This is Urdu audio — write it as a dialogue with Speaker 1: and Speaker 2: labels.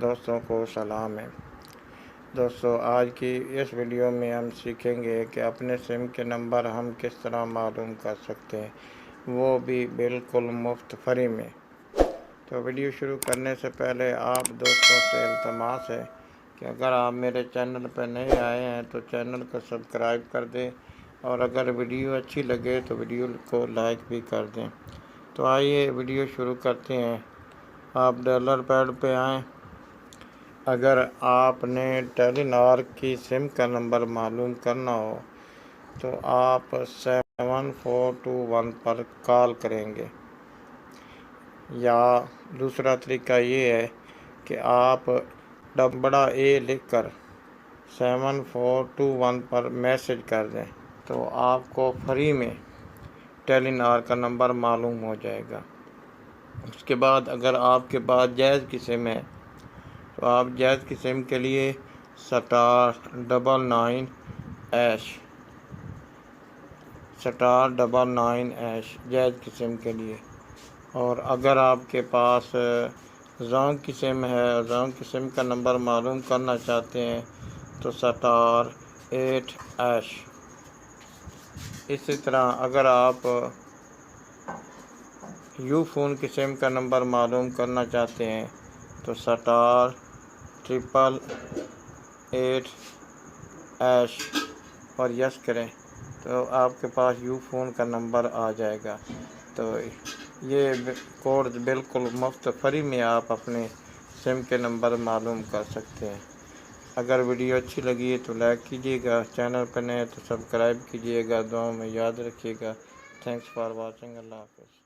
Speaker 1: دوستوں کو سلام ہے۔ دوستوں، آج کی اس ویڈیو میں ہم سیکھیں گے کہ اپنے سم کے نمبر ہم کس طرح معلوم کر سکتے ہیں، وہ بھی بالکل مفت فری میں۔ تو ویڈیو شروع کرنے سے پہلے آپ دوستوں سے التماس ہے کہ اگر آپ میرے چینل پر نئے آئے ہیں تو چینل کو سبسکرائب کر دیں، اور اگر ویڈیو اچھی لگے تو ویڈیو کو لائک بھی کر دیں۔ تو آئیے ویڈیو شروع کرتے ہیں۔ آپ ڈالر پیڈ پہ آئیں۔ اگر آپ نے ٹیلی نار کی سم کا نمبر معلوم کرنا ہو تو آپ 7421 پر کال کریں گے، یا دوسرا طریقہ یہ ہے کہ آپ بڑا اے لکھ کر 7421 پر میسج کر دیں، تو آپ کو فری میں ٹیلی نار کا نمبر معلوم ہو جائے گا۔ اس کے بعد اگر آپ کے پاس جائز کی سم ہے تو آپ جائز کی سم کے لیے *99# جائز کی سم کے لیے، اور اگر آپ کے پاس زونگ کی سم ہے، زونگ کی سم کا نمبر معلوم کرنا چاہتے ہیں تو *8#۔ اسی طرح اگر آپ یو فون کی سم کا نمبر معلوم کرنا چاہتے ہیں تو *888# اور یس کریں تو آپ کے پاس یو فون کا نمبر آ جائے گا۔ تو یہ کوڈ بالکل مفت فری میں آپ اپنے سم کے نمبر معلوم کر سکتے ہیں۔ اگر ویڈیو اچھی لگی تو لائک کیجیے گا، چینل پر نئے تو سبسکرائب کیجیے گا، دعاؤں میں یاد رکھیے گا۔ Thanks for watching. اللہ حافظ۔